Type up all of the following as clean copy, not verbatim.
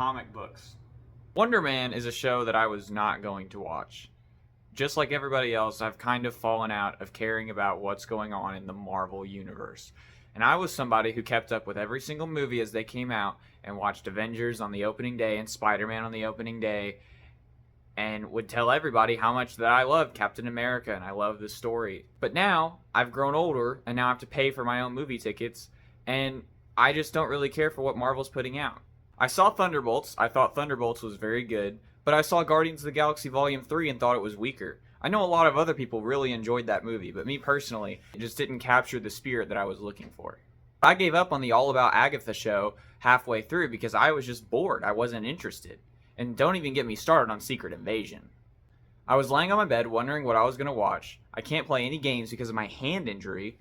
comic books. Wonder Man is a show that I was not going to watch. Just like everybody else, I've kind of fallen out of caring about what's going on in the Marvel Universe. And I was somebody who kept up with every single movie as they came out and watched Avengers on the opening day and Spider-Man on the opening day and would tell everybody how much that I loved Captain America and I love the story. But now, I've grown older and now I have to pay for my own movie tickets and I just don't really care for what Marvel's putting out. I saw Thunderbolts. I thought Thunderbolts was very good, but I saw Guardians of the Galaxy Volume 3 and thought it was weaker. I know a lot of other people really enjoyed that movie, but me personally, it just didn't capture the spirit that I was looking for. I gave up on the All About Agatha show halfway through because I was just bored. I wasn't interested. And don't even get me started on Secret Invasion. I was laying on my bed wondering what I was going to watch. I can't play any games because of my hand injury.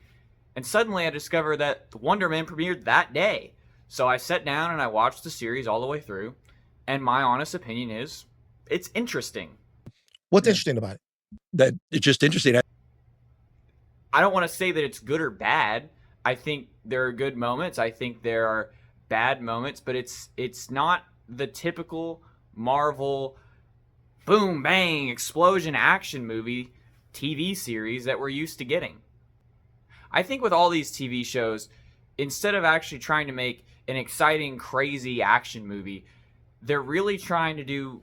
And suddenly I discovered that Wonder Man premiered that day. So I sat down and I watched the series all the way through. And my honest opinion is, it's interesting. What's interesting about it? That it's just interesting. I don't want to say that it's good or bad. I think there are good moments. I think there are bad moments, but it's not the typical Marvel boom, bang, explosion action movie TV series that we're used to getting. I think with all these TV shows, instead of actually trying to make an exciting, crazy action movie, they're really trying to do,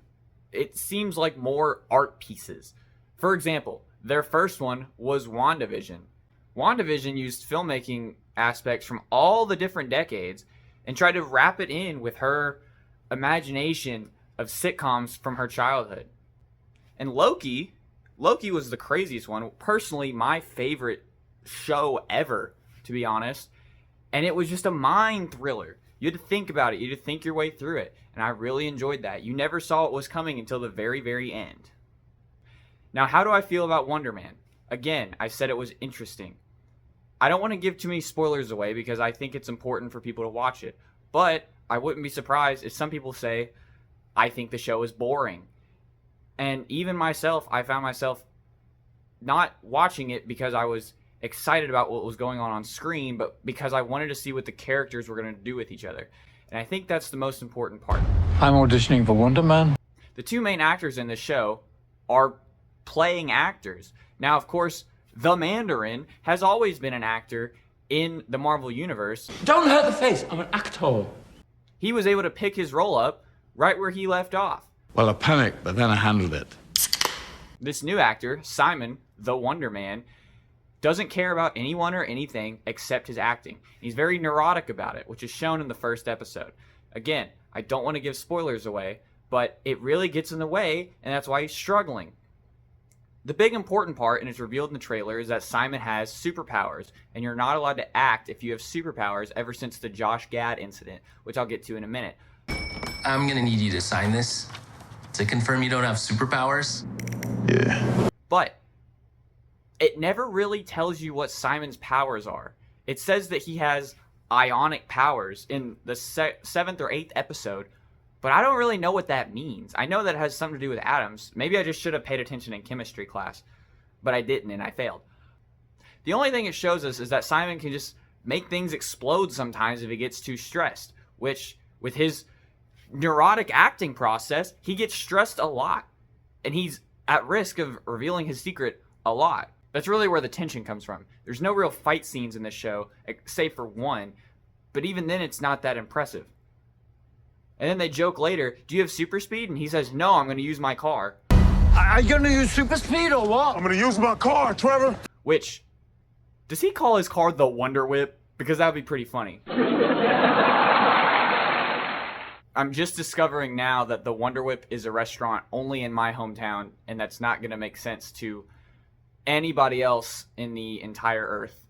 it seems like, more art pieces. For example, their first one was WandaVision. WandaVision used filmmaking aspects from all the different decades and tried to wrap it in with her imagination of sitcoms from her childhood. And Loki was the craziest one. Personally, my favorite show ever, to be honest. And it was just a mind thriller. You had to think about it. You had to think your way through it. And I really enjoyed that. You never saw what was coming until the very, very end. Now, how do I feel about Wonder Man? Again, I said it was interesting. I don't want to give too many spoilers away because I think it's important for people to watch it. But I wouldn't be surprised if some people say, I think the show is boring. And even myself, I found myself not watching it because I was excited about what was going on screen, but because I wanted to see what the characters were going to do with each other. And I think that's the most important part. I'm auditioning for Wonder Man. The two main actors in this show are playing actors. Now, of course, the Mandarin has always been an actor in the Marvel Universe. Don't hurt the face, I'm an actor. He was able to pick his role up right where he left off. Well, I panicked, but then I handled it. This new actor, Simon, the Wonder Man, doesn't care about anyone or anything except his acting. He's very neurotic about it, which is shown in the first episode. Again, I don't want to give spoilers away, but it really gets in the way, and that's why he's struggling. The big important part, and it's revealed in the trailer, is that Simon has superpowers, and you're not allowed to act if you have superpowers ever since the Josh Gad incident, which I'll get to in a minute. I'm gonna need you to sign this to confirm you don't have superpowers. Yeah. But it never really tells you what Simon's powers are. It says that he has ionic powers in the 7th or 8th episode, but I don't really know what that means. I know that it has something to do with atoms. Maybe I just should have paid attention in chemistry class, but I didn't and I failed. The only thing it shows us is that Simon can just make things explode sometimes if he gets too stressed, which with his neurotic acting process, he gets stressed a lot, and he's at risk of revealing his secret a lot. That's really where the tension comes from. There's no real fight scenes in this show, save for one, but even then it's not that impressive. And then they joke later, do you have super speed? And he says, no, I'm going to use my car. Are you gonna use super speed or what? I'm gonna use my car, Trevor. Which, does he call his car the Wonder Whip? Because that would be pretty funny. I'm just discovering now that the Wonder Whip is a restaurant only in my hometown, and that's not going to make sense to anybody else in the entire earth.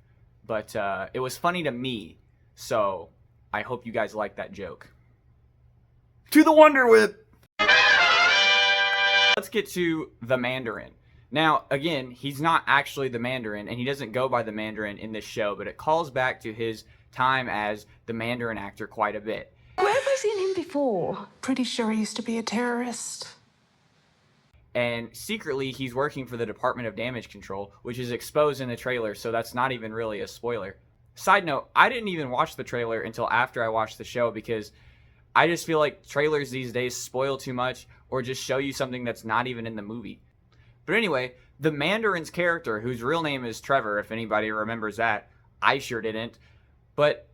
But it was funny to me, so I hope you guys like that joke. To the Wonder Whip! Let's get to the Mandarin. Now, again, he's not actually the Mandarin, and he doesn't go by the Mandarin in this show, but it calls back to his time as the Mandarin actor quite a bit. Where have I seen him before? Pretty sure he used to be a terrorist. And secretly, he's working for the Department of Damage Control, which is exposed in the trailer, so that's not even really a spoiler. Side note, I didn't even watch the trailer until after I watched the show because I just feel like trailers these days spoil too much or just show you something that's not even in the movie. But anyway, the Mandarin's character, whose real name is Trevor, if anybody remembers that, I sure didn't, but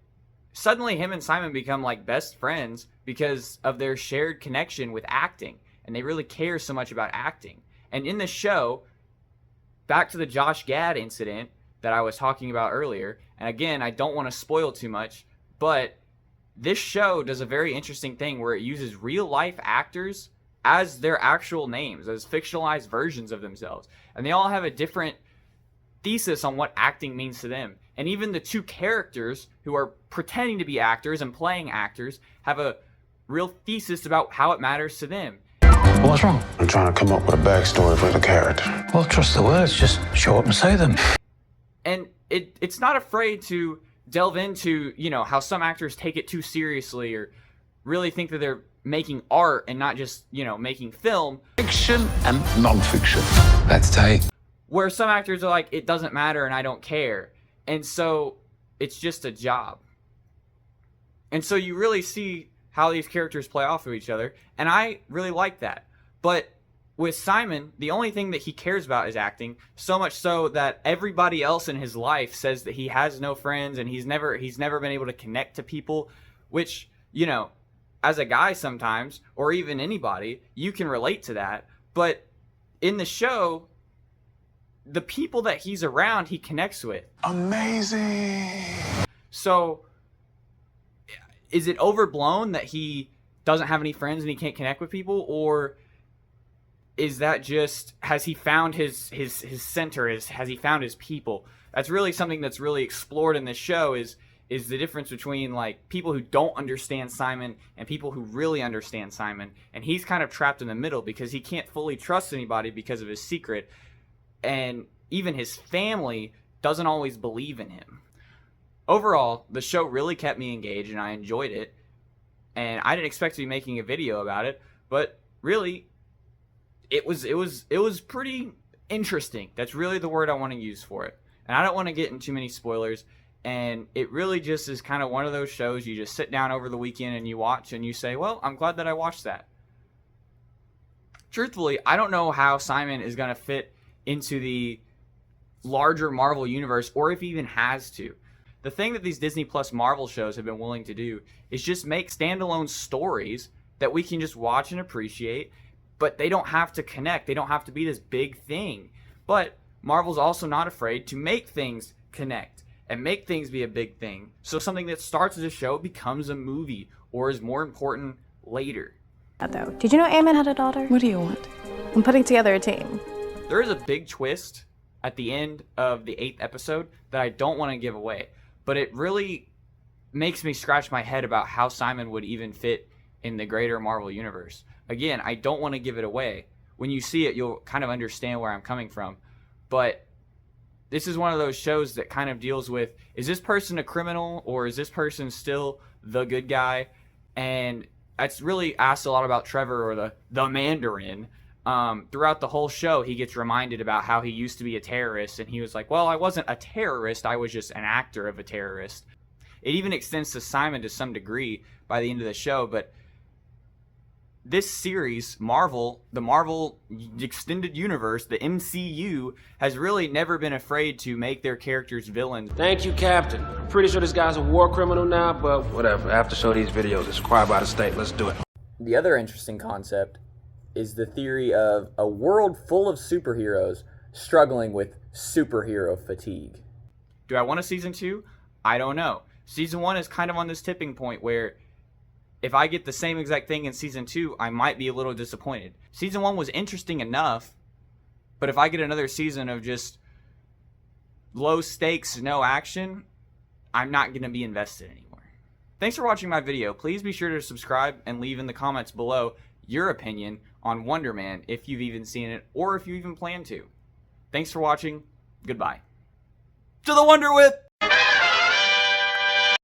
suddenly him and Simon become like best friends because of their shared connection with acting, and they really care so much about acting. And in the show, back to the Josh Gad incident that I was talking about earlier, and again, I don't want to spoil too much, but this show does a very interesting thing where it uses real life actors as their actual names, as fictionalized versions of themselves. And they all have a different thesis on what acting means to them. And even the two characters who are pretending to be actors and playing actors have a real thesis about how it matters to them. What's wrong? I'm trying to come up with a backstory for the character. Well, trust the words. Just show up and say them. And it's not afraid to delve into, how some actors take it too seriously or really think that they're making art and not just, making film. Fiction and non-fiction. That's tight. Where some actors are like, it doesn't matter and I don't care. And so it's just a job. And so you really see how these characters play off of each other. And I really like that. But with Simon, the only thing that he cares about is acting, so much so that everybody else in his life says that he has no friends and he's never been able to connect to people, which, as a guy sometimes, or even anybody, you can relate to that. But in the show, the people that he's around, he connects with. Amazing. So is it overblown that he doesn't have any friends and he can't connect with people? Or is that just, has he found his center? Has he found his people? That's really something that's really explored in this show is the difference between like people who don't understand Simon and people who really understand Simon. And he's kind of trapped in the middle because he can't fully trust anybody because of his secret. And even his family doesn't always believe in him. Overall, the show really kept me engaged and I enjoyed it. And I didn't expect to be making a video about it, but really it was pretty interesting. That's really the word I want to use for it. And I don't want to get into too many spoilers. And it really just is kind of one of those shows you just sit down over the weekend and you watch and you say, well, I'm glad that I watched that. Truthfully, I don't know how Simon is going to fit into the larger Marvel universe or if he even has to. The thing that these Disney Plus Marvel shows have been willing to do is just make standalone stories that we can just watch and appreciate, but they don't have to connect. They don't have to be this big thing. But Marvel's also not afraid to make things connect and make things be a big thing. So something that starts as a show becomes a movie or is more important later. Though, did you know Eamon had a daughter? What do you want? I'm putting together a team. There is a big twist at the end of the 8th episode that I don't want to give away, but it really makes me scratch my head about how Simon would even fit in the greater Marvel universe. Again, I don't want to give it away. When you see it, you'll kind of understand where I'm coming from. But this is one of those shows that kind of deals with, is this person a criminal or is this person still the good guy? And it's really asked a lot about Trevor or the Mandarin. Throughout the whole show, he gets reminded about how he used to be a terrorist, and he was like, well, I wasn't a terrorist, I was just an actor of a terrorist. It even extends to Simon to some degree by the end of the show, but this series, Marvel, the Marvel Extended Universe, the MCU, has really never been afraid to make their characters villains. Thank you, Captain. I'm pretty sure this guy's a war criminal now, but whatever. I have to show these videos. It's required by the state. Let's do it. The other interesting concept is the theory of a world full of superheroes struggling with superhero fatigue. Do I want a season 2? I don't know. Season 1 is kind of on this tipping point where if I get the same exact thing in season 2, I might be a little disappointed. Season 1 was interesting enough, but if I get another season of just low stakes, no action, I'm not going to be invested anymore. Thanks for watching my video. Please be sure to subscribe and leave in the comments below your opinion on Wonder Man, if you've even seen it or if you even plan to. Thanks for watching. Goodbye. To the Wonder Whip!